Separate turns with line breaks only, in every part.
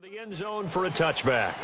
The end zone for a touchback.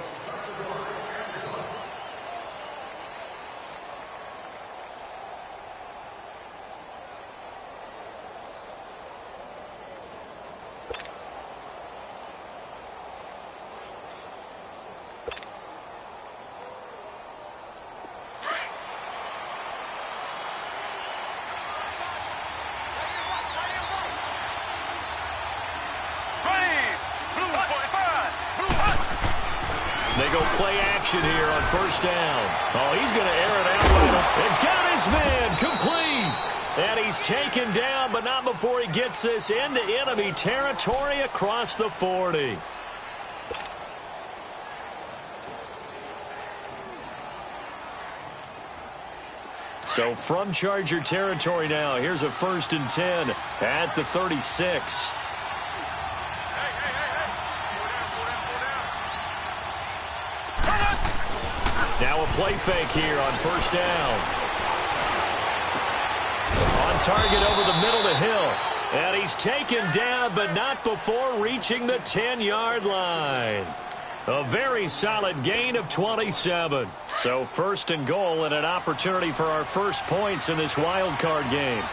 They go play action here on first down. Oh, he's going to air it out right and got his man complete. And he's taken down, but not before he gets this into enemy territory across the 40. So from Charger territory now, here's a 1st and 10 at the 36. Now a play fake here on first down. On target over the middle to Hill. And he's taken down, but not before reaching the 10-yard line. A very solid gain of 27. So 1st and goal and an opportunity for our first points in this wild card game.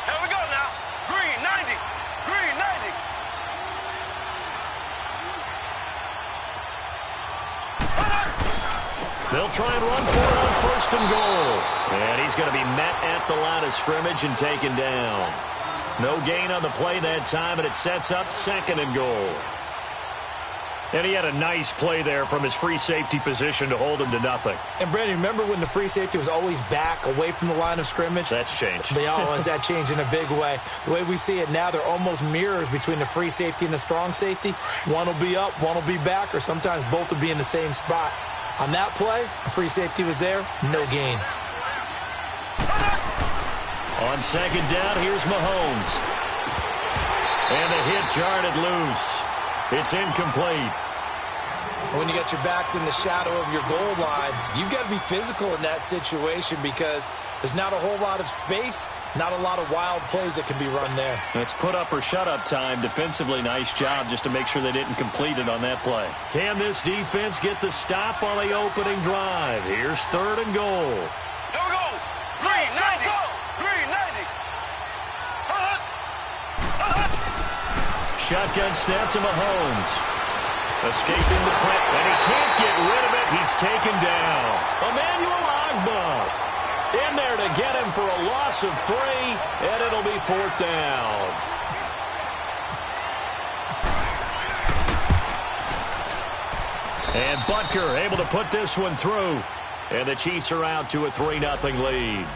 Here we go now. Green 90. Green 90.
They'll try and run for it on 1st and goal. And he's going to be met at the line of scrimmage and taken down. No gain on the play that time, and it sets up 2nd and goal. And he had a nice play there from his free safety position to hold him to nothing.
And, Brandon, remember when the free safety was always back away from the line of scrimmage?
That's changed.
That changed in a big way. The way we see it now, they're almost mirrors between the free safety and the strong safety. One will be up, one will be back, or sometimes both will be in the same spot. On that play, the free safety was there, no gain.
On 2nd down, here's Mahomes. And the hit jarred it loose. It's incomplete.
When you got your backs in the shadow of your goal line, you've got to be physical in that situation because there's not a whole lot of space, not a lot of wild plays that can be run there.
It's put up or shut up time. Defensively, nice job just to make sure they didn't complete it on that play. Can this defense get the stop on the opening drive? Here's 3rd and goal.
Here we go. Green 90. Green 90.
Shotgun snap to Mahomes. Escaping the press, and he can't get rid of it. He's taken down. Emmanuel Ogbah in there to get him for a loss of 3, and it'll be 4th down. And Butker able to put this one through. And the Chiefs are out to a 3-0 lead.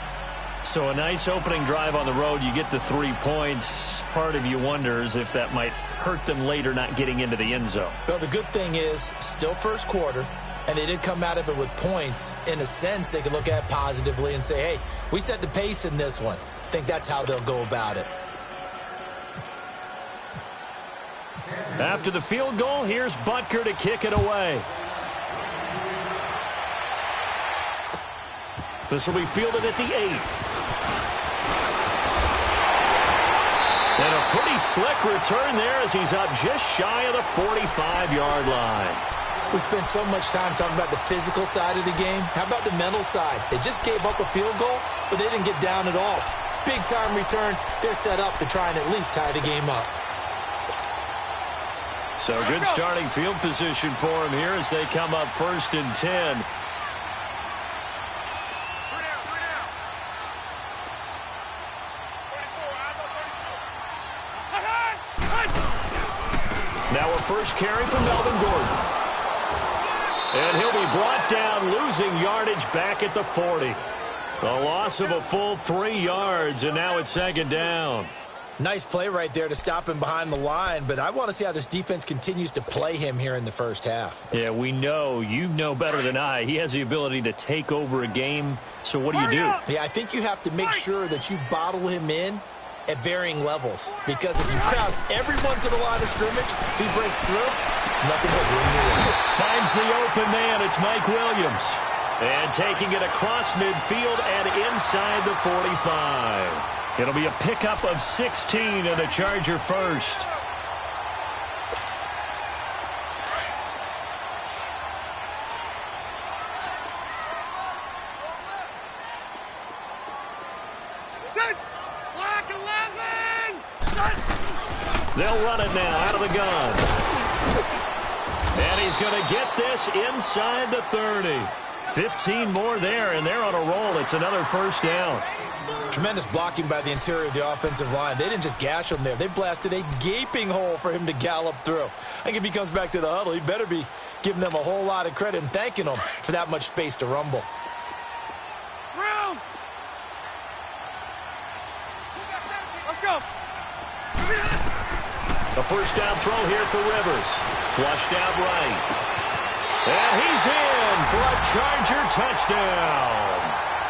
So a nice opening drive on the road. You get the 3 points. Part of you wonders if that might hurt them later not getting into the end zone.
Well, the good thing is, still first quarter, and they did come out of it with points. In a sense, they could look at it positively and say, hey, we set the pace in this one. I think that's how they'll go about it.
After the field goal, here's Butker to kick it away. This will be fielded at the 8. And a pretty slick return there as he's up just shy of the 45-yard line.
We spent so much time talking about the physical side of the game. How about the mental side? They just gave up a field goal, but they didn't get down at all. Big-time return. They're set up to try and at least tie the game up.
So good starting field position for him here as they come up 1st and 10. Now a first carry from Melvin Gordon. And he'll be brought down, losing yardage back at the 40. A loss of a full 3 yards, and now it's 2nd down.
Nice play right there to stop him behind the line, but I want to see how this defense continues to play him here in the first half.
Yeah, we know. You know better than I. He has the ability to take over a game, so what do you do?
Yeah, I think you have to make sure that you bottle him in at varying levels, because if you crowd everyone to the line of scrimmage, if he breaks through, it's nothing but room to run.
Finds the open man. It's Mike Williams. And taking it across midfield and inside the 45. It'll be a pickup of 16 and a Charger first. They'll run it now out of the gun. And he's going to get this inside the 30. 15 more there, and they're on a roll. It's another first down.
Tremendous blocking by the interior of the offensive line. They didn't just gash him there. They blasted a gaping hole for him to gallop through. I think if he comes back to the huddle, he better be giving them a whole lot of credit and thanking them for that much space to rumble.
Let's go.
A first down throw here for Rivers. Flushed out right. And he's in for a Charger touchdown.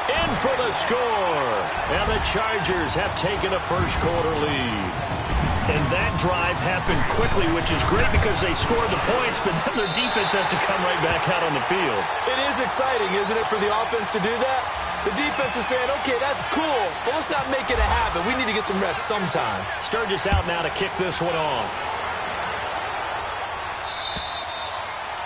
In for the score. And the Chargers have taken a first-quarter lead. And that drive happened quickly, which is great because they scored the points, but then their defense has to come right back out on the field.
It is exciting, isn't it, for the offense to do that? The defense is saying, okay, that's cool, but let's not make it a habit. We need to get some rest sometime.
Sturgis out now to kick this one off.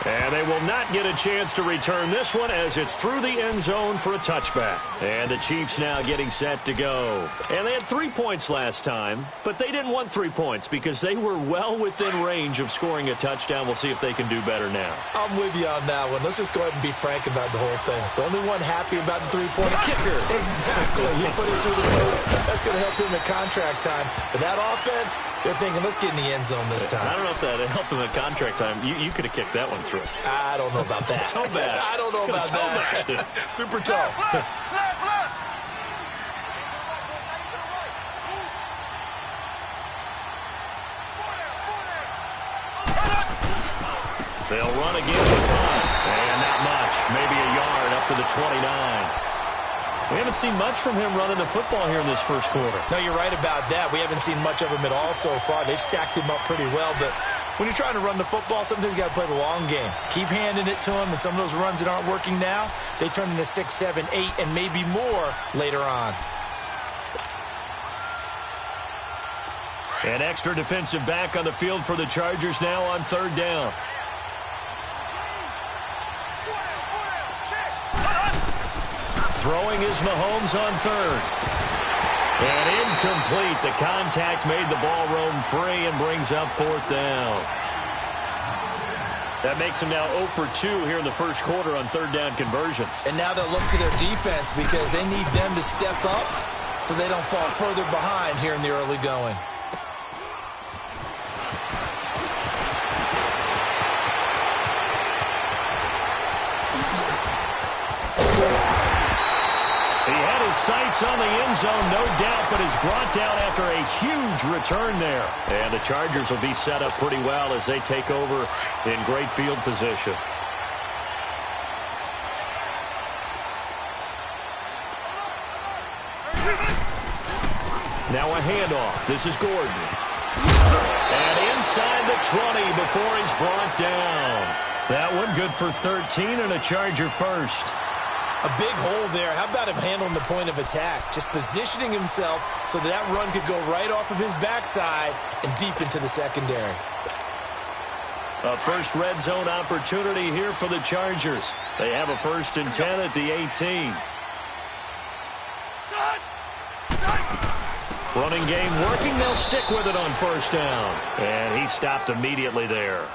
And they will not get a chance to return this one as it's through the end zone for a touchback. And the Chiefs now getting set to go. And they had 3 points last time, but they didn't want 3 points because they were well within range of scoring a touchdown. We'll see if they can do better now.
I'm with you on that one. Let's just go ahead and be frank about the whole thing. The only one happy about the three-point
kicker.
Exactly. He put it through the post. That's going to help him in contract time. But that offense, they're thinking, let's get in the end zone this time.
I don't know if that helped him in contract time. You could have kicked that one through.
I don't know about that.
Toe bash.
I don't know about that. Super toe.
Left.
They'll run again with punt. And not much. Maybe a yard up to the 29. We haven't seen much from him running the football here in this first quarter.
No, you're right about that. We haven't seen much of him at all so far. They've stacked him up pretty well, but when you're trying to run the football, sometimes you got to play the long game. Keep handing it to him, and some of those runs that aren't working now, they turn into 6, 7, 8, and maybe more later on.
An extra defensive back on the field for the Chargers now on third down. Throwing is Mahomes on third. And incomplete. The contact made the ball roam free and brings up fourth down. That makes them now 0 for 2 here in the first quarter on third down conversions.
And now they'll look to their defense because they need them to step up so they don't fall further behind here in the early going.
Sights on the end zone, no doubt, but is brought down after a huge return there. And the Chargers will be set up pretty well as they take over in great field position. Now a handoff. This is Gordon. And inside the 20 before he's brought down. That one good for 13 and a Charger first.
A big hole there. How about him handling the point of attack? Just positioning himself so that run could go right off of his backside and deep into the secondary.
A first red zone opportunity here for the Chargers. They have a 1st and 10 at the 18. Running game working. They'll stick with it on first down. And he stopped immediately there.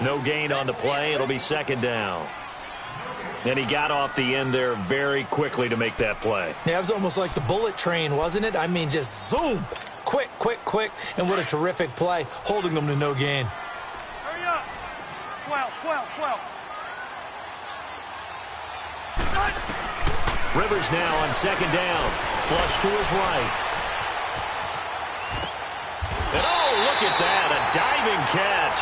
No gain on the play. It'll be second down. And he got off the end there very quickly to make that play.
Yeah, it was almost like the bullet train, wasn't it? I mean, just zoom. Quick. And what a terrific play, holding them to no gain.
Hurry up. 12.
Rivers now on second down. Flush to his right. And oh, look at that. A diving catch.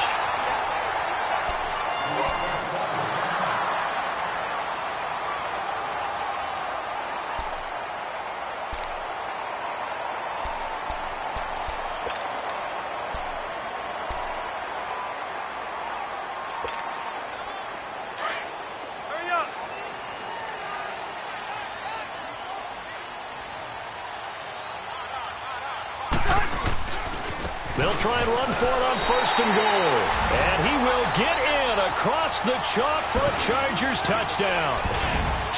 They'll try and run for it on 1st and goal. And he will get in across the chalk for a Chargers touchdown.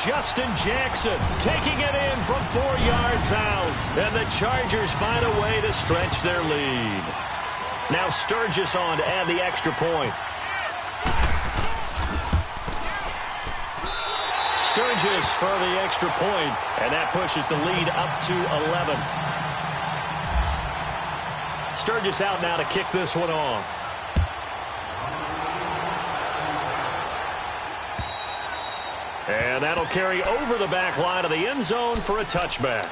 Justin Jackson taking it in from 4 yards out. And the Chargers find a way to stretch their lead. Now Sturgis on to add the extra point. Sturgis for the extra point, and that pushes the lead up to 11. Sturgis out now to kick this one off. And that'll carry over the back line of the end zone for a touchback.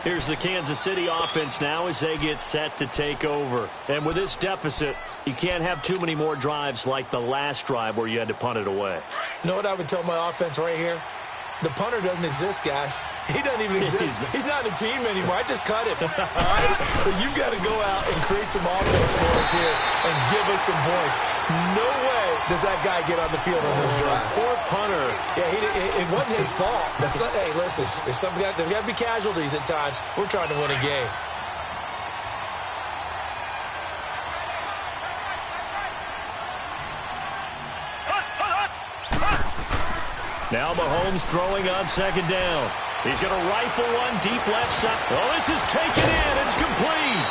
Here's the Kansas City offense now as they get set to take over. And with this deficit, you can't have too many more drives like the last drive where you had to punt it away.
You know what I would tell my offense right here? The punter doesn't exist, guys. He doesn't even exist. He's not in the team anymore. I just cut him. All right? So you've got to go out and create some offense for us here and give us some points. No way does that guy get on the field on this drive.
Poor punter.
Yeah, it wasn't his fault. Hey, listen, there's got to be casualties at times. We're trying to win a game.
Now Mahomes throwing on second down. He's going to rifle one deep left side. Oh, this is taken in. It's complete.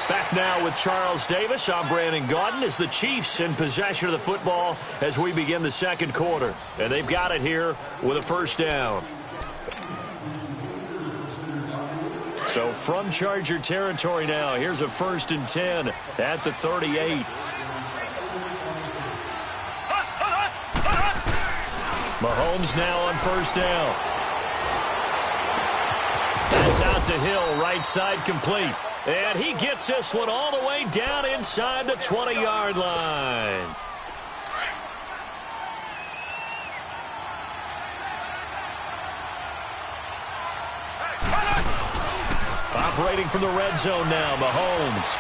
Back now with Charles Davis. I'm Brandon Gaudin as the Chiefs in possession of the football as we begin the second quarter. And they've got it here with a first down. So from Charger territory now, here's a 1st and 10 at the 38. Mahomes now on first down. That's out to Hill, right side complete. And he gets this one all the way down inside the 20-yard line. Operating from the red zone now, Mahomes.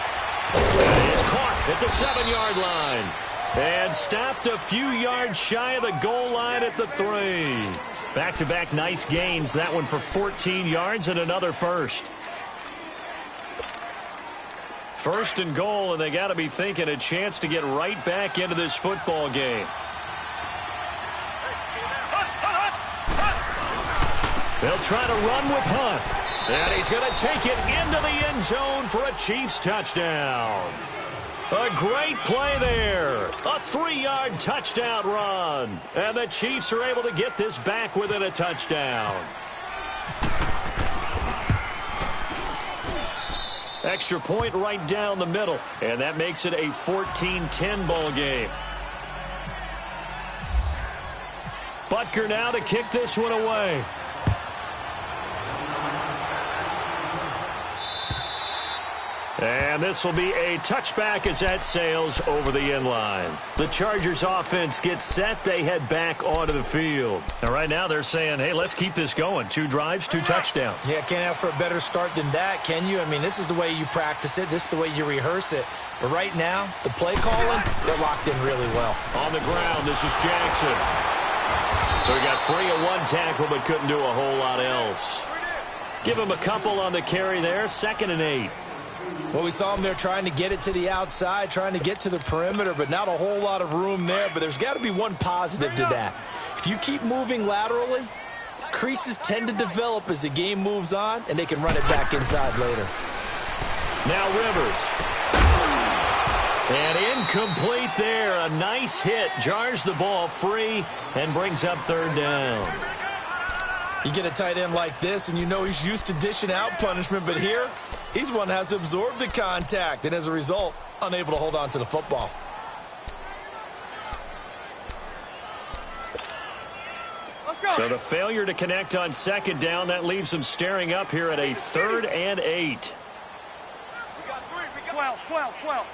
And it's caught at the 7-yard line. And stopped a few yards shy of the goal line at the 3. Back-to-back nice gains. That one for 14 yards and another first. 1st and goal, and they got to be thinking a chance to get right back into this football game. They'll try to run with Hunt. And he's going to take it into the end zone for a Chiefs touchdown. A great play there. A 3-yard touchdown run. And the Chiefs are able to get this back within a touchdown. Extra point right down the middle. And that makes it a 14-10 ball game. Butker now to kick this one away. And this will be a touchback as that sails over the end line. The Chargers offense gets set. They head back onto the field. And right now they're saying, hey, let's keep this going. 2 drives, 2 touchdowns.
Yeah, can't ask for a better start than that, can you? I mean, this is the way you practice it. This is the way you rehearse it. But right now, the play calling, they're locked in really well.
On the ground, this is Jackson. So he got free of 1 tackle but couldn't do a whole lot else. Give him a couple on the carry there. 2nd and 8.
Well, we saw him there trying to get it to the outside, trying to get to the perimeter, but not a whole lot of room there. But there's got to be one positive to that. If you keep moving laterally, creases tend to develop as the game moves on, and they can run it back inside later.
Now Rivers. And incomplete there. A nice hit. Jars the ball free and brings up 3rd down.
You get a tight end like this, and you know he's used to dishing out punishment, but here, he's one that has to absorb the contact, and as a result, unable to hold on to the football.
So the failure to connect on 2nd down, that leaves him staring up here at a 3rd and 8.
12.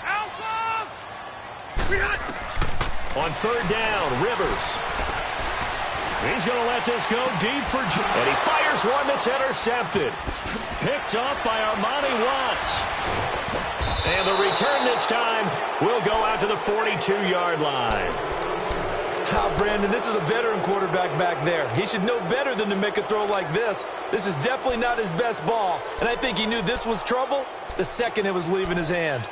Alpha! We got.
On 3rd down, Rivers. He's going to let this go deep for Joe. And he fires one that's intercepted. Picked off by Armani Watts. And the return this time will go out to the 42-yard line.
Brandon, this is a veteran quarterback back there. He should know better than to make a throw like this. This is definitely not his best ball. And I think he knew this was trouble the second it was leaving his hand.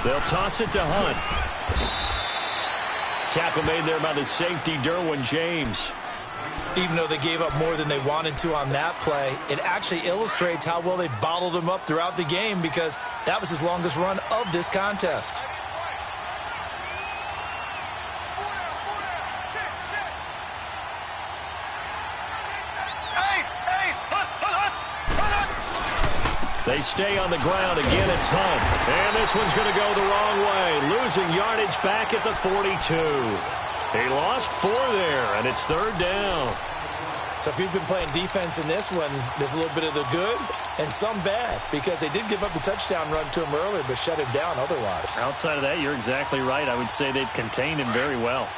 They'll toss it to Hunt. Tackle made there by the safety, Derwin James.
Even though they gave up more than they wanted to on that play, it actually illustrates how well they bottled him up throughout the game because that was his longest run of this contest.
They stay on the ground. Again, it's Hunt. And this one's going to go the wrong way. Losing yardage back at the 42. He lost 4 there, and it's 3rd down.
So if you've been playing defense in this one, there's a little bit of the good and some bad because they did give up the touchdown run to him earlier but shut him down otherwise.
Outside of that, you're exactly right. I would say they've contained him very well.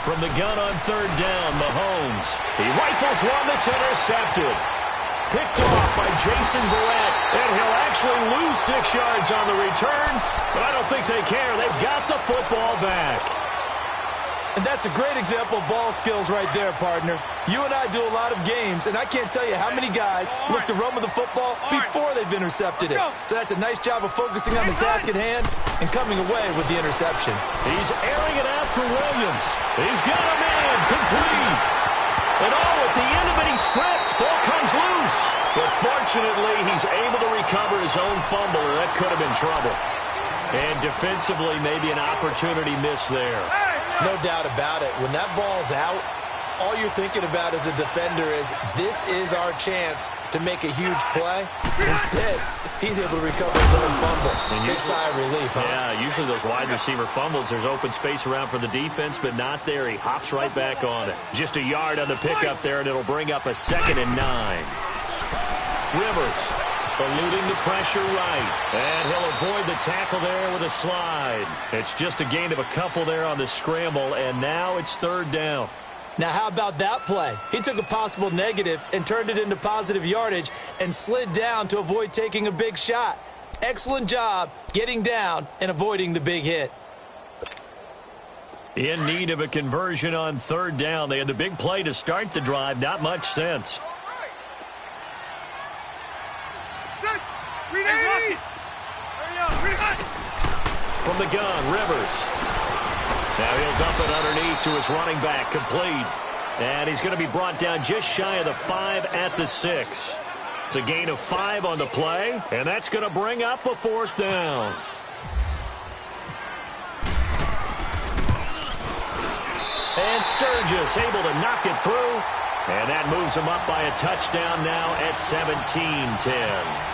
From the gun on 3rd down, Mahomes. He rifles one that's intercepted. Picked off by Jason Verrett, and he'll actually lose 6 yards on the return, but I don't think they care. They've got the football back.
And that's a great example of ball skills right there, partner. You and I do a lot of games, and I can't tell you how many guys look to run with the football before they've intercepted it. So that's a nice job of focusing on the task at hand and coming away with the interception.
He's airing it out for Williams. He's got a man complete. And at the end of it, he's stripped. Ball comes loose. But fortunately, he's able to recover his own fumble, or that could have been trouble. And defensively, maybe an opportunity miss there.
No doubt about it. When that ball's out, all you're thinking about as a defender is, this is our chance to make a huge play. Instead, he's able to recover his own fumble. Big sigh of relief, huh?
Yeah, usually those wide receiver fumbles, there's open space around for the defense, but not there. He hops right back on it. Just a yard on the pickup there, and it'll bring up a 2nd and 9. Rivers eluding the pressure right. And he'll avoid the tackle there with a slide. It's just a gain of a couple there on the scramble, and now it's 3rd down.
Now, how about that play? He took a possible negative and turned it into positive yardage and slid down to avoid taking a big shot. Excellent job getting down and avoiding the big hit.
In need of a conversion on 3rd down. They had the big play to start the drive. Not much sense. From the gun, Rivers. Now he'll dump it underneath to his running back, complete. And he's going to be brought down just shy of the 5 at the 6. It's a gain of 5 on the play, and that's going to bring up a 4th down. And Sturgis able to knock it through, and that moves him up by a touchdown now at 17-10.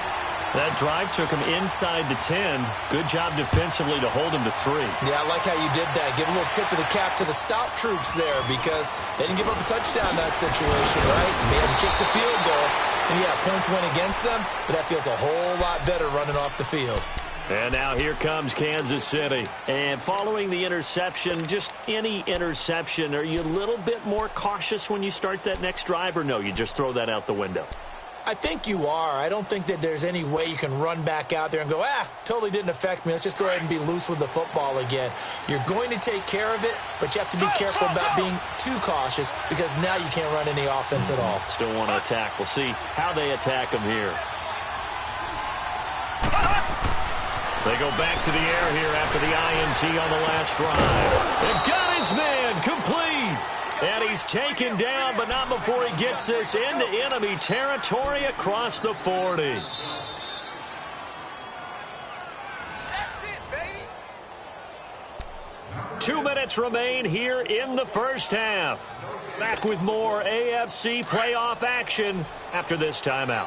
That drive took him inside the 10. Good job defensively to hold him to 3.
Yeah, I like how you did that. Give a little tip of the cap to the stop troops there because they didn't give up a touchdown in that situation, right? Made them kick the field goal. And, yeah, points went against them, but that feels a whole lot better running off the field.
And now here comes Kansas City. And following the interception, just any interception, are you a little bit more cautious when you start that next drive, or no, you just throw that out the window?
I think you are. I don't think that there's any way you can run back out there and go, totally didn't affect me. Let's just go ahead and be loose with the football again. You're going to take care of it, but you have to be careful about being too cautious because now you can't run any offense at all.
Still want to attack. We'll see how they attack him here. They go back to the air here after the INT on the last drive. And got his man complete. And he's taken down, but not before he gets this into enemy territory across the 40.
That's it, baby.
2 minutes remain here in the first half. Back with more AFC playoff action after this timeout.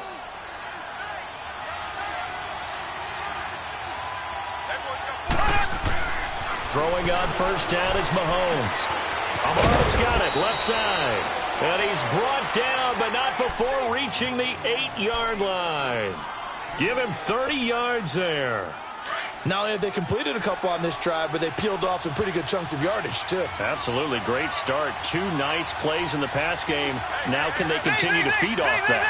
Throwing on 1st down is Mahomes. Amaro's got it, left side. And he's brought down, but not before reaching the 8-yard line. Give him 30 yards there.
Not only have they completed a couple on this drive, but they peeled off some pretty good chunks of yardage, too.
Absolutely. Great start. 2 nice plays in the pass game. Now can they continue to feed off that?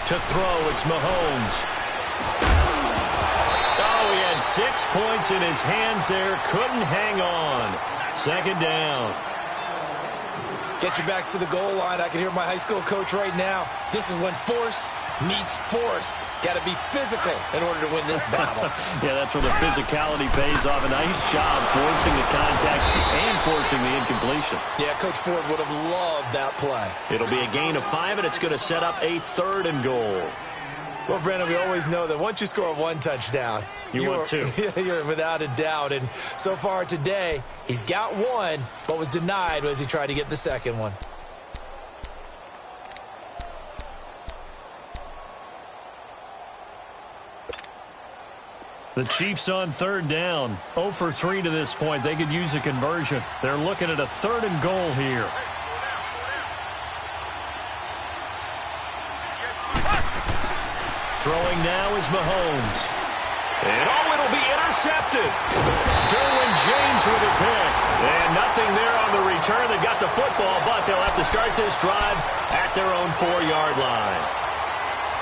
To throw, it's Mahomes. Oh, he had 6 points in his hands there. Couldn't hang on. 2nd down.
Get your backs to the goal line. I can hear my high school coach right now. This is when force meets force. Got to be physical in order to win this battle.
Yeah, that's where the physicality pays off. A nice job forcing the contact and forcing the incompletion.
Yeah, Coach Ford would have loved that play.
It'll be a gain of 5, and it's going to set up a 3rd and goal.
Well, Brandon, we always know that once you score 1 touchdown,
you want 2.
You're without a doubt. And so far today, he's got 1, but was denied as he tried to get the second one.
The Chiefs on 3rd down. 0 for 3 to this point. They could use a conversion. They're looking at a 3rd and goal here. Throwing now is Mahomes. And it'll be intercepted. Derwin James with a pick. And nothing there on the return. They got the football, but they'll have to start this drive at their own 4-yard line.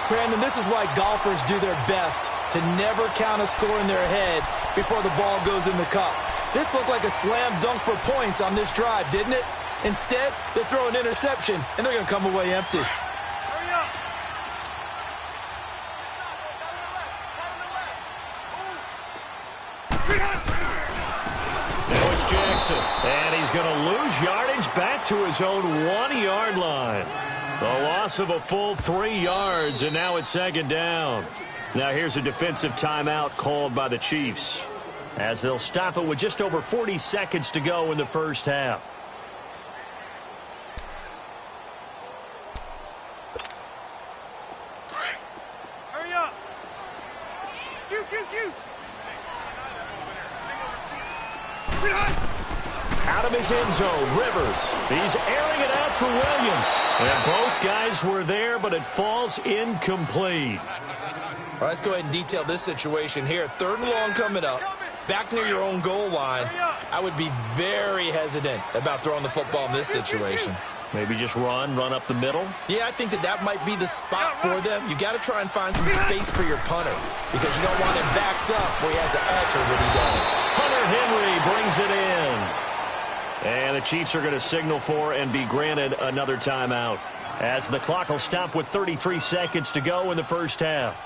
Brandon, this is why golfers do their best to never count a score in their head before the ball goes in the cup. This looked like a slam dunk for points on this drive, didn't it? Instead, they throw an interception, and they're going to come away empty.
Now it's Jackson, and he's going to lose yardage back to his own 1-yard line. The loss of a full 3 yards, and now it's 2nd down. Now here's a defensive timeout called by the Chiefs, as they'll stop it with just over 40 seconds to go in the first half.
Hurry up!
Out of his end zone, Rivers. He's airing it out for Williams. And both guys were there, but it falls incomplete.
All right, let's go ahead and detail this situation here. 3rd and long coming up. Back near your own goal line. I would be very hesitant about throwing the football in this situation.
Maybe just run up the middle.
Yeah, I think that might be the spot for them. You got to try and find some space for your punter because you don't want him backed up where he has to alter what he does.
Hunter Henry brings it in. And the Chiefs are going to signal for and be granted another timeout, as the clock will stop with 33 seconds to go in the first half.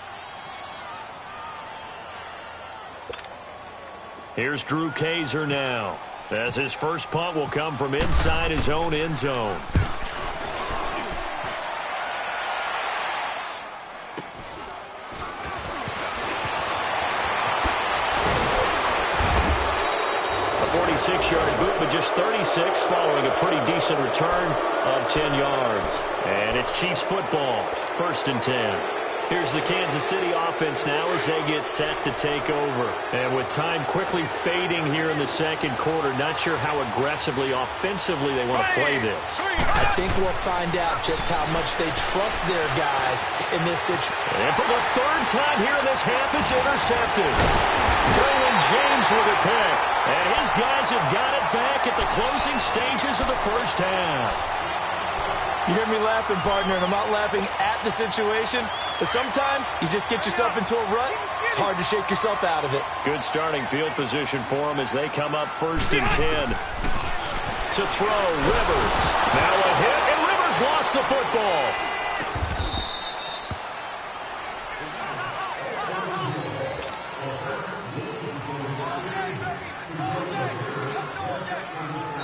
Here's Drew Kaiser now, as his first punt will come from inside his own end zone. A 46-yard boot, but just 36 following a pretty decent return of 10 yards. And it's Chiefs football, 1st and 10. Here's the Kansas City offense now as they get set to take over. And with time quickly fading here in the second quarter, not sure how aggressively, offensively they want to play this.
I think we'll find out just how much they trust their guys in this situation.
And for the 3rd time here in this half, it's intercepted. Derwin James with a pick. And his guys have got it back at the closing stages of the first half.
You hear me laughing, partner, and I'm not laughing at the situation, but sometimes you just get yourself into a rut. It's hard to shake yourself out of it.
Good starting field position for them as they come up 1st and 10. To throw, Rivers. Now a hit, and Rivers lost the football.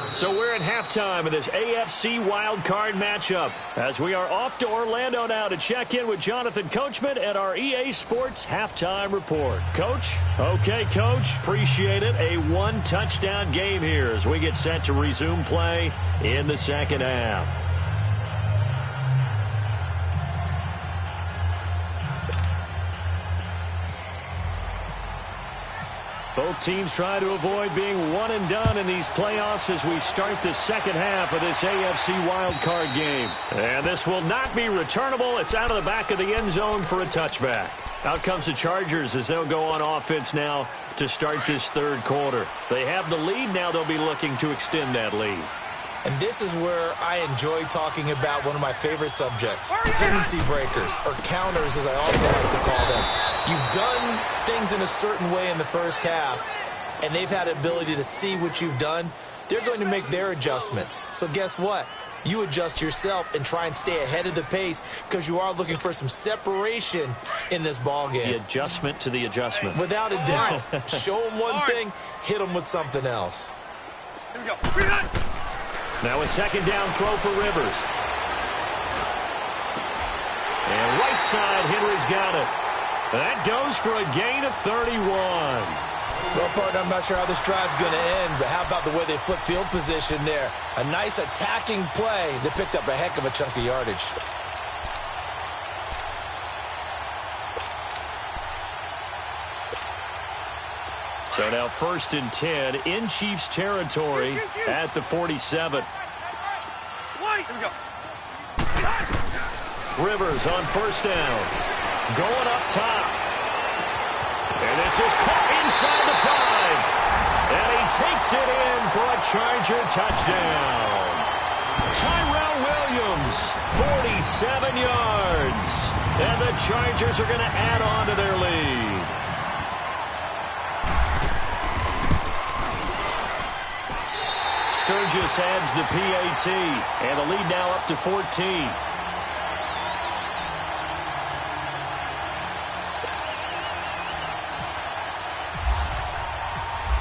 So we're at halftime of this AFC wildcard matchup as we are off to Orlando now to check in with Jonathan Coachman at our EA Sports Halftime Report. Coach? Okay, Coach. Appreciate it. A 1-touchdown game here as we get set to resume play in the second half. Both teams try to avoid being one and done in these playoffs as we start the second half of this AFC wildcard game. And this will not be returnable. It's out of the back of the end zone for a touchback. Out comes the Chargers as they'll go on offense now to start this 3rd quarter. They have the lead. Now they'll be looking to extend that lead.
And this is where I enjoy talking about one of my favorite subjects, tendency breakers, or counters as I also like to call them. You've done things in a certain way in the first half, and they've had the ability to see what you've done. They're going to make their adjustments. So guess what? you adjust yourself and try and stay ahead of the pace because you are looking for some separation in this ball game.
The adjustment to the adjustment.
Without a doubt. Show them one thing, hit them with something else.
Here we go.
Now a second down throw for Rivers. And right side, Henry's got it. That goes for a gain of 31.
Well, partner, I'm not sure how this drive's going to end, but how about the way they flip field position there? A nice attacking play that picked up a heck of a chunk of yardage.
So now 1st and 10 in Chiefs territory at the 47.
Here we go.
Rivers on 1st down. Going up top. And this is caught inside the 5. And he takes it in for a Charger touchdown. Tyrell Williams, 47 yards. And the Chargers are going to add on to their lead. Sturgis adds the PAT. And the lead now up to 14.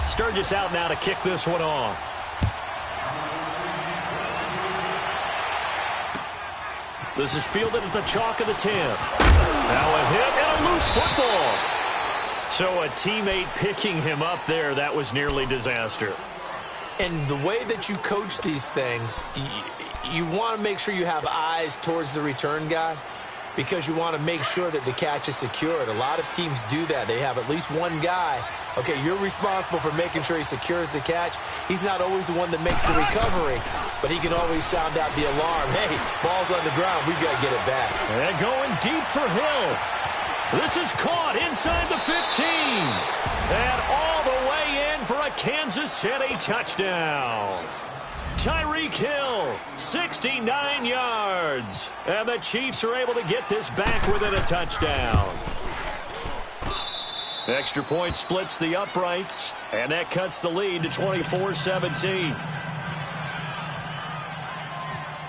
Sturgis out now to kick this one off. This is fielded at the chalk of the 10. Now a hit and a loose football. So a teammate picking him up there, that was nearly disaster.
And the way that you coach these things, you want to make sure you have eyes towards the return guy because you want to make sure that the catch is secured. A lot of teams do that. They have at least one guy. Okay, you're responsible for making sure he secures the catch. He's not always the one that makes the recovery, but he can always sound out the alarm. Hey, ball's on the ground. We've got to get it back.
And going deep for Hill. This is caught inside the 15. And all the way in for a Kansas City touchdown. Tyreek Hill, 69 yards. And the Chiefs are able to get this back within a touchdown. Extra point splits the uprights, and that cuts the lead to 24-17.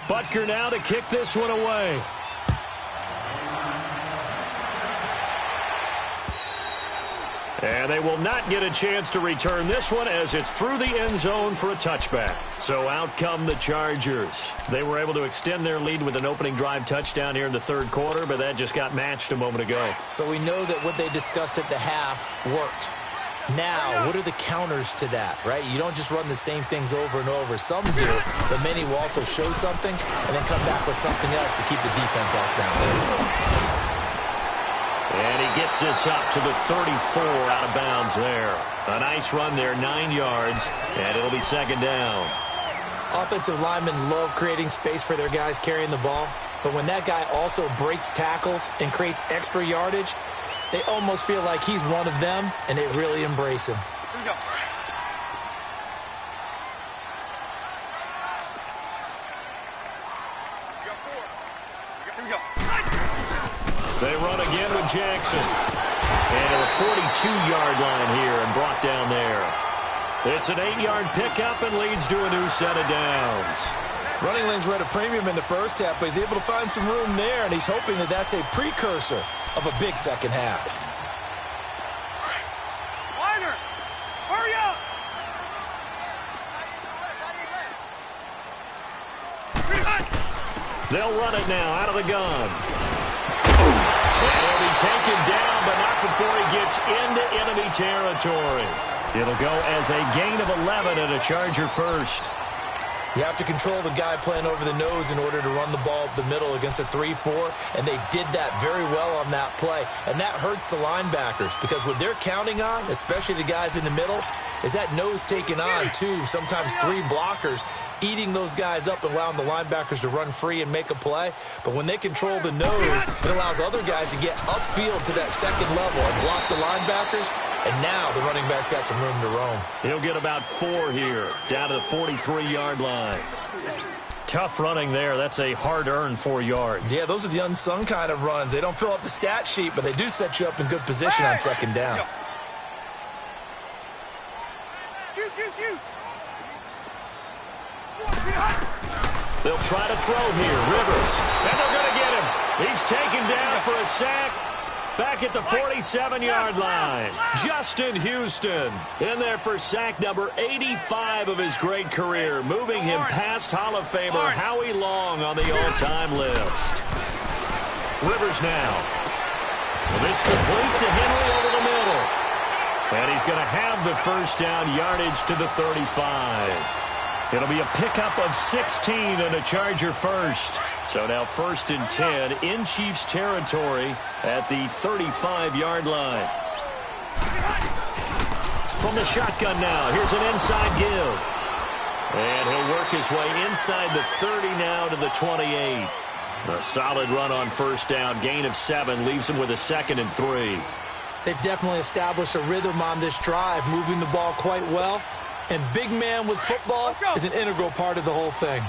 Butker now to kick this one away. And they will not get a chance to return this one as it's through the end zone for a touchback. So out come the Chargers. They were able to extend their lead with an opening drive touchdown here in the 3rd quarter, but that just got matched a moment ago.
So we know that what they discussed at the half worked. Now, what are the counters to that, right? You don't just run the same things over and over. Some do, but many will also show something and then come back with something else to keep the defense off balance.
And he gets this up to the 34 out of bounds there. A nice run there, 9 yards, and it'll be 2nd down.
Offensive linemen love creating space for their guys carrying the ball, but when that guy also breaks tackles and creates extra yardage, they almost feel like he's one of them, and they really embrace him.
Here we go. Here we go.
They run again with Jackson. And at a 42-yard line here and brought down there. It's an 8-yard pickup and leads to a new set of downs.
Running lanes were at a premium in the first half, but he's able to find some room there, and he's hoping that that's a precursor of a big second half.
Liner, hurry up!
They'll run it now out of the gun. And he'll be taken down, but not before he gets into enemy territory. It'll go as a gain of 11 and a Charger first.
You have to control the guy playing over the nose in order to run the ball up the middle against a 3-4, and they did that very well on that play. And that hurts the linebackers because what they're counting on, especially the guys in the middle, is that nose taking on 2, sometimes 3 blockers, eating those guys up and allowing the linebackers to run free and make a play. But when they control the nose, it allows other guys to get upfield to that second level and block the linebackers. And now the running back's got some room to roam.
He'll get about 4 here, down to the 43-yard line. Tough running there. That's a hard-earned 4 yards.
Yeah, those are the unsung kind of runs. They don't fill up the stat sheet, but they do set you up in good position on second down.
They'll try to throw here. Rivers. And they're going to get him. He's taken down for a sack. Back at the 47-yard line. Justin Houston in there for sack number 85 of his great career, moving him past Hall of Famer Howie Long on the all-time list. Rivers now. Well, this complete to Henry over the middle. And he's going to have the first down yardage to the 35. It'll be a pickup of 16 and a Charger first. So now 1st and 10 in Chiefs territory at the 35-yard line. From the shotgun now, here's an inside give. And he'll work his way inside the 30 now to the 28. A solid run on first down, gain of 7, leaves him with a 2nd and 3.
They've definitely established a rhythm on this drive, moving the ball quite well. And big man with football is an integral part of the whole thing.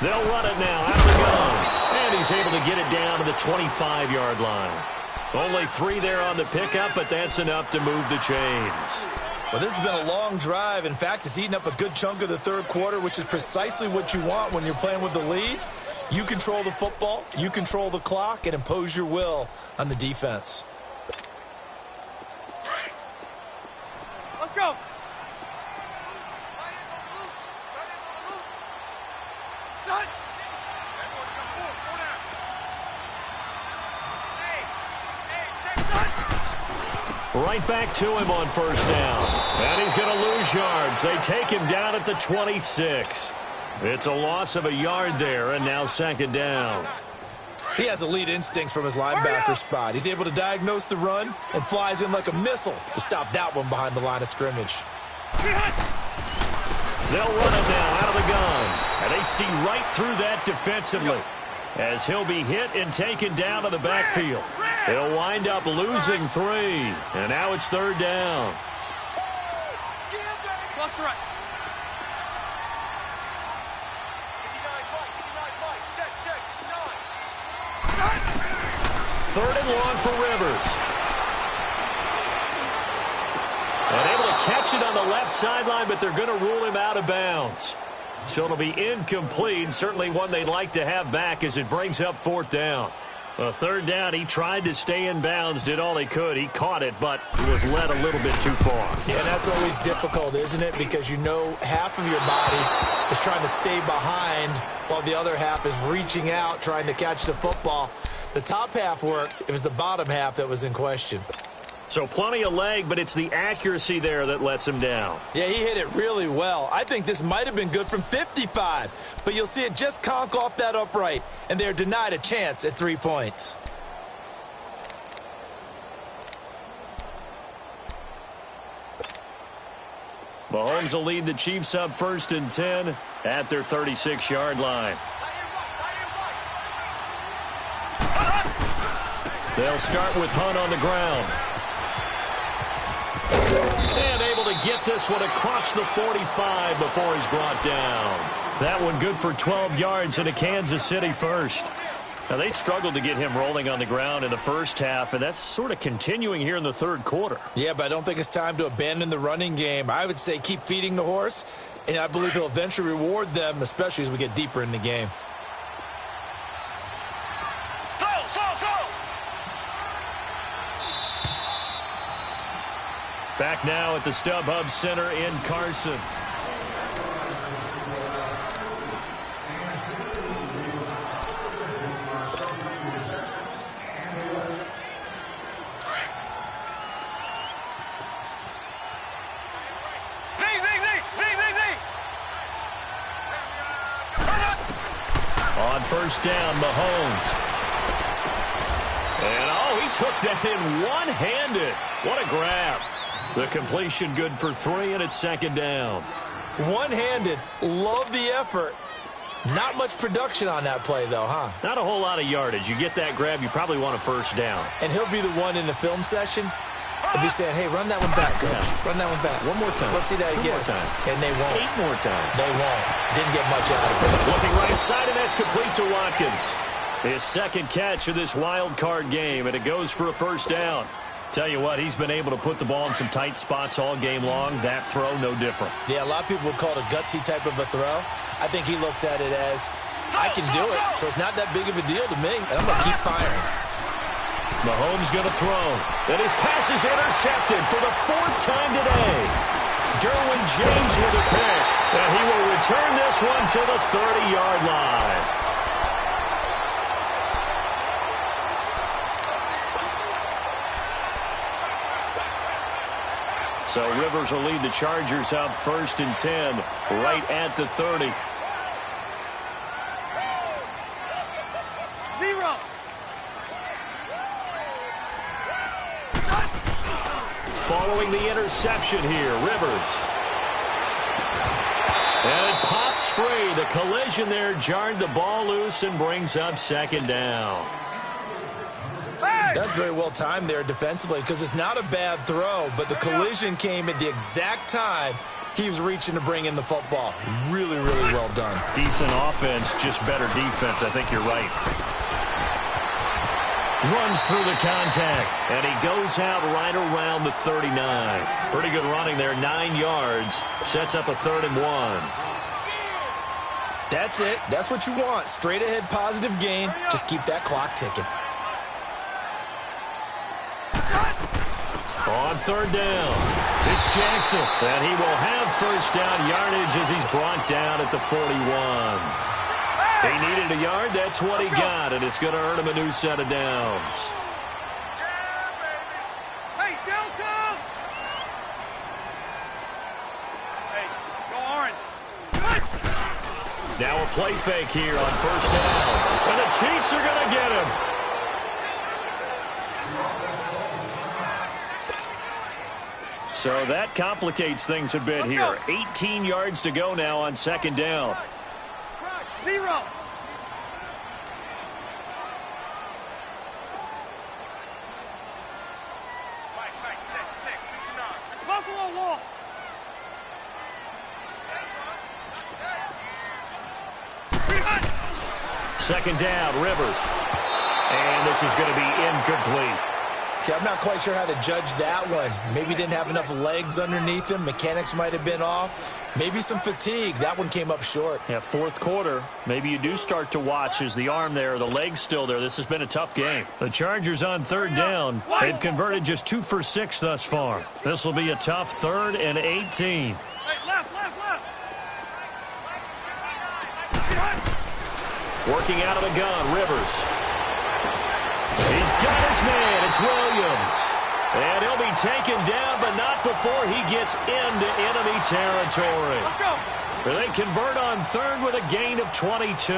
They'll run it now out of the gun. And he's able to get it down to the 25-yard line. Only 3 there on the pickup, but that's enough to move the chains.
Well, this has been a long drive. In fact, it's eaten up a good chunk of the third quarter, which is precisely what you want when you're playing with the lead. You control the football, you control the clock, and impose your will on the defense.
Let's go.
Right back to him on first down. And he's going to lose yards. They take him down at the 26. It's a loss of a yard there, and now 2nd down.
He has elite instincts from his linebacker spot. He's able to diagnose the run and flies in like a missile to stop that one behind the line of scrimmage.
They'll run it now out of the gun. And they see right through that defensively as he'll be hit and taken down to the backfield. He'll wind up losing 3. And now it's 3rd down.
Cluster right.
Third and long for Rivers. And able to catch it on the left sideline, but they're going to rule him out of bounds. So it'll be incomplete, certainly one they'd like to have back as it brings up 4th down. Well, 3rd down, he tried to stay in bounds, did all he could. He caught it, but he was led a little bit too far.
Yeah, that's always difficult, isn't it? Because you know half of your body is trying to stay behind while the other half is reaching out, trying to catch the football. The top half worked. It was the bottom half that was in question.
So plenty of leg, but it's the accuracy there that lets him down.
Yeah, he hit it really well. I think this might have been good from 55, but you'll see it just conk off that upright, and they're denied a chance at 3 points.
Mahomes will lead the Chiefs up 1st and 10 at their 36-yard line. They'll start with Hunt on the ground. And able to get this one across the 45 before he's brought down. That one good for 12 yards and a Kansas City first. Now, they struggled to get him rolling on the ground in the first half, and that's sort of continuing here in the third quarter.
Yeah, but I don't think it's time to abandon the running game. I would say keep feeding the horse, and I believe he'll eventually reward them, especially as we get deeper in the game.
Back now at the StubHub Center in Carson. On first down, Mahomes. And, oh, he took that in one-handed. What a grab. The completion good for 3, and it's 2nd down.
One-handed. Love the effort. Not much production on that play, though, huh?
Not a whole lot of yardage. You get that grab, you probably want a first down.
And he'll be the one in the film session. He'll be saying, hey, run that one back, coach.
Yeah.
Run that one back.
One more time.
Let's see that again.
2 more time.
And they won't.
8 more times.
They won't. Didn't get much out of it.
Looking right side, and that's complete to Watkins. His second catch of this wild card game, and it goes for a first down. Tell you what, he's been able to put the ball in some tight spots all game long. That throw, no different.
Yeah, a lot of people would call it a gutsy type of a throw. I think he looks at it as, I can do it, so it's not that big of a deal to me, and I'm going to keep firing.
Mahomes going to throw. And his pass is intercepted for the 4th time today. Derwin James with a pick. And he will return this one to the 30-yard line. So Rivers will lead the Chargers up 1st and 10, right at the 30.
0.
Following the interception here, Rivers. And it pops free. The collision there jarred the ball loose and brings up 2nd down.
That's very well timed there defensively because it's not a bad throw, but the collision came at the exact time he was reaching to bring in the football. Really, really well done.
Decent offense, just better defense. I think you're right. Runs through the contact, and he goes out right around the 39. Pretty good running there, 9 yards. Sets up a 3rd and 1.
That's it. That's what you want. Straight ahead positive gain. Just keep that clock ticking.
On 3rd down, it's Jackson, and he will have 1st down yardage as he's brought down at the 41. He needed a yard, that's what he got, and it's going to earn him a new set of downs.
Hey, Delta! Hey, go orange.
Now a play fake here on 1st down, and the Chiefs are going to get him. So that complicates things a bit here. 18 yards to go now on 2nd down.
0. Buffalo wall.
Second down, Rivers. And this is going to be incomplete.
Okay, I'm not quite sure how to judge that one. Maybe didn't have enough legs underneath him. Mechanics might have been off. Maybe some fatigue. That one came up short.
Yeah, 4th quarter. Maybe you do start to watch as the arm there, the leg's still there. This has been a tough game. The Chargers on 3rd down. They've converted just 2 for 6 thus far. This will be a tough 3rd and 18.
Hey, left.
Working out of the gun, Rivers. He's got his man. It's Williams. And he'll be taken down, but not before he gets into enemy territory.
Let's go.
They convert on 3rd with a gain of 22.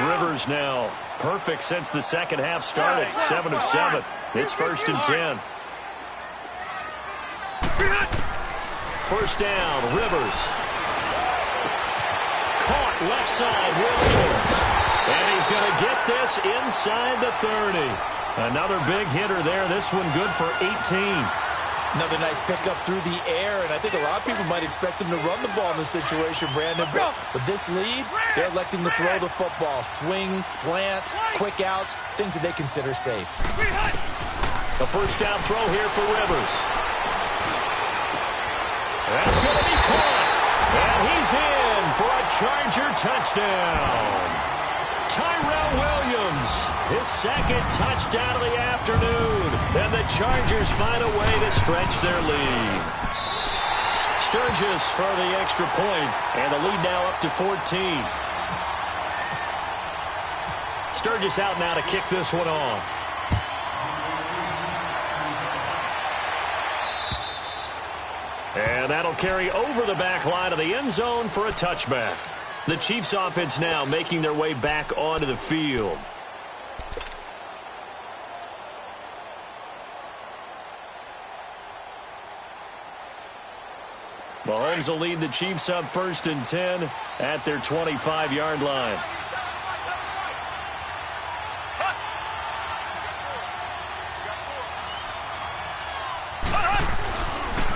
Rivers now perfect since the second half started. 7 of 7. It's 1st and 10. 1st down, Rivers. Caught left side, Williams. And he's going to get this inside the 30. Another big hitter there. This one good for 18.
Another nice pickup through the air, and I think a lot of people might expect him to run the ball in this situation, Brandon. But with this lead, they're electing to throw the football. Swings, slants, quick outs, things that they consider safe.
A 1st down throw here for Rivers. That's going to be caught. And he's in for a Charger touchdown. Tyrell Williams, his 2nd touchdown of the afternoon. And the Chargers find a way to stretch their lead. Sturgis for the extra point, and the lead now up to 14. Sturgis out now to kick this one off. And that'll carry over the back line of the end zone for a touchback. The Chiefs offense now making their way back onto the field. Mahomes will lead the Chiefs up 1st and 10 at their 25-yard line.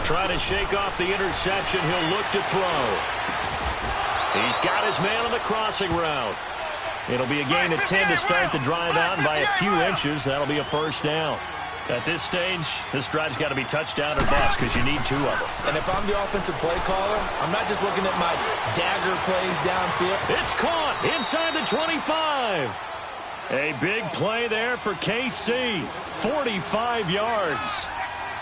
Trying to shake off the interception. He'll look to throw. He's got his man on the crossing route. It'll be a gain of 10 to start the drive out, and by a few inches, that'll be a 1st down. At this stage, this drive's got to be touchdown or bust because you need 2 of them.
And if I'm the offensive play caller, I'm not just looking at my dagger plays downfield.
It's caught inside the 25. A big play there for KC. 45 yards.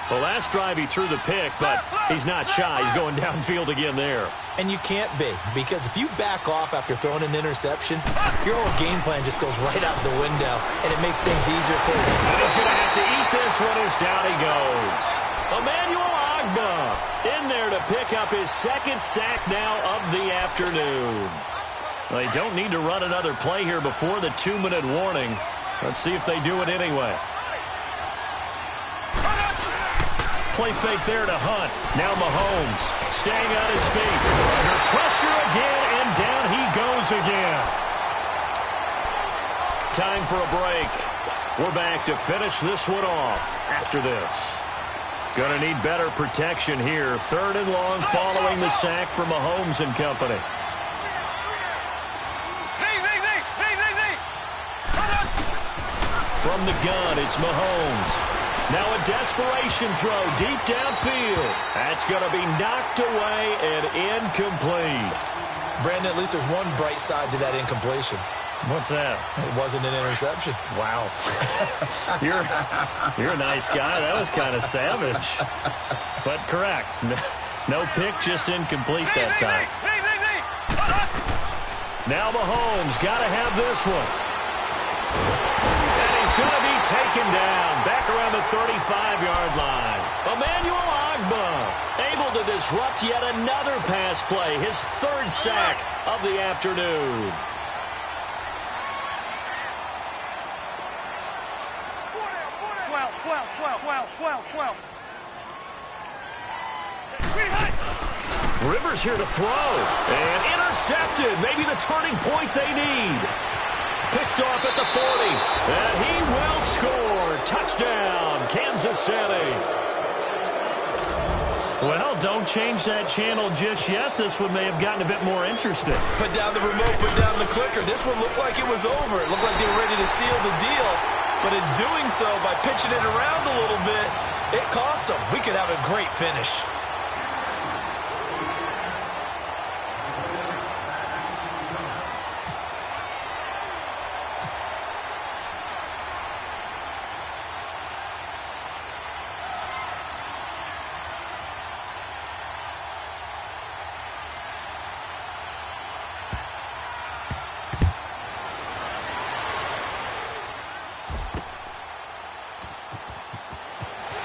The last drive he threw the pick, but he's not shy. He's going downfield again there.
And you can't be, because if you back off after throwing an interception, your whole game plan just goes right out the window, and it makes things easier for you.
And he's going to have to eat this one as down he goes. Emmanuel Agba in there to pick up his 2nd sack now of the afternoon. Well, they don't need to run another play here before the 2-minute warning. Let's see if they do it anyway. Play fake there to Hunt. Now Mahomes staying on his feet. Under pressure again, and down he goes again. Time for a break. We're back to finish this one off after this. Gonna need better protection here. 3rd and long following the sack from Mahomes and company. From the gun, it's Mahomes. Now a desperation throw deep downfield. That's going to be knocked away and incomplete.
Brandon, at least there's one bright side to that incompletion.
What's that?
It wasn't an interception.
Wow. You're a nice guy. That was kind of savage. But correct. No pick, just incomplete that time. Now Mahomes got to have this one. And he's going to be taken down. Back around the 35-yard line. Emmanuel Agba able to disrupt yet another pass play. His 3rd sack of the afternoon. Rivers here to throw. And intercepted. Maybe the turning point they need. Picked off at the 40. And he will score. Touchdown, Kansas City. Well, don't change that channel just yet. This one may have gotten a bit more interesting.
Put down the remote, put down the clicker. This one looked like it was over. It looked like they were ready to seal the deal. But in doing so, by pitching it around a little bit, it cost them. We could have a great finish.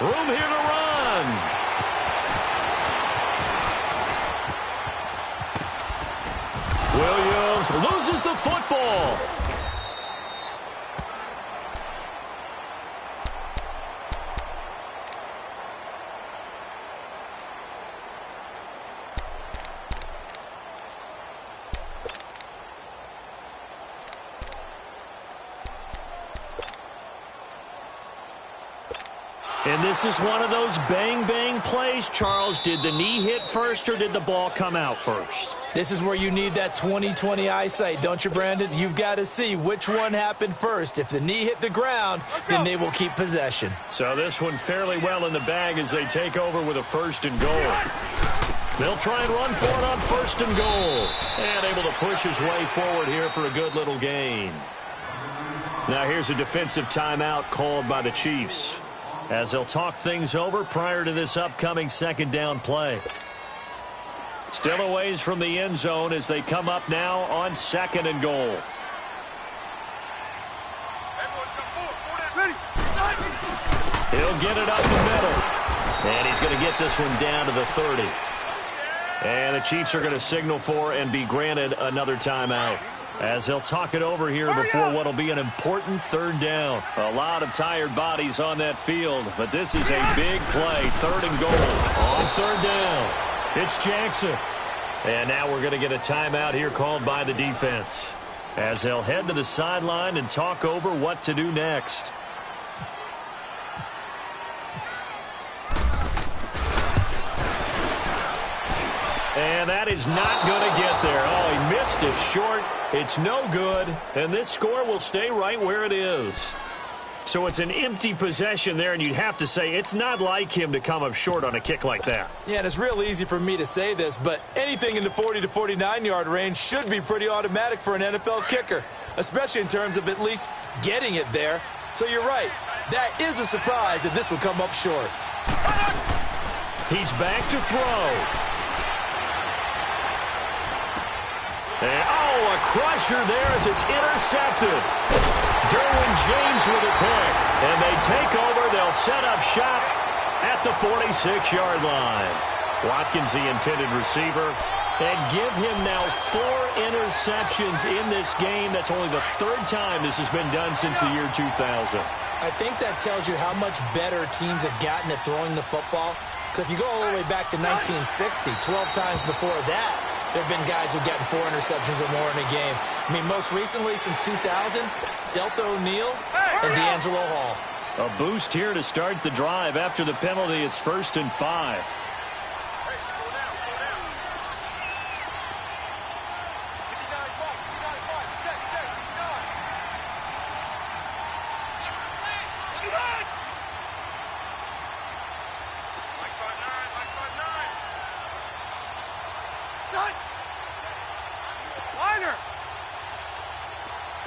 Room here to run. Williams loses the football. And this is one of those bang-bang plays, Charles. Did the knee hit first or did the ball come out first?
This is where you need that 20/20 eyesight, don't you, Brandon? You've got to see which one happened first. If the knee hit the ground, then they will keep possession.
So this one fairly well in the bag as they take over with a 1st and goal. They'll try and run for it on 1st and goal. And able to push his way forward here for a good little gain. Now here's a defensive timeout called by the Chiefs, as they'll talk things over prior to this upcoming 2nd down play. Still a ways from the end zone as they come up now on 2nd and goal. He'll get it up the middle. And he's going to get this one down to the 30. And the Chiefs are going to signal for and be granted another timeout, as they'll talk it over here before what will be an important 3rd down. A lot of tired bodies on that field, but this is a big play. 3rd and goal on 3rd down. It's Jackson. And now we're going to get a timeout here called by the defense, as they'll head to the sideline and talk over what to do next. And that is not going to get there. Oh, he missed it short. It's no good. And this score will stay right where it is. So it's an empty possession there, and you'd have to say it's not like him to come up short on a kick like that.
Yeah, and it's real easy for me to say this, but anything in the 40 to 49-yard range should be pretty automatic for an NFL kicker, especially in terms of at least getting it there. So you're right. That is a surprise that this would come up short.
He's back to throw. And, a crusher there as it's intercepted. Derwin James with a pick. And they take over. They'll set up shop at the 46-yard line. Watkins, the intended receiver. And give him now 4 interceptions in this game. That's only the 3rd time this has been done since the year 2000.
I think that tells you how much better teams have gotten at throwing the football. Because if you go all the way back to 1960, 12 times before that, there have been guys who've gotten 4 interceptions or more in a game. I mean, most recently, since 2000, Delta O'Neal and D'Angelo Hall.
A boost here to start the drive. After the penalty, it's 1st and 5.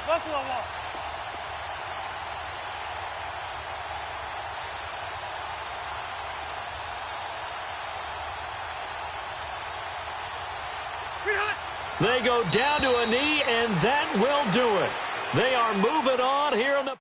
Buffalo wall.
They go down to a knee, and that will do it. They are moving on here in the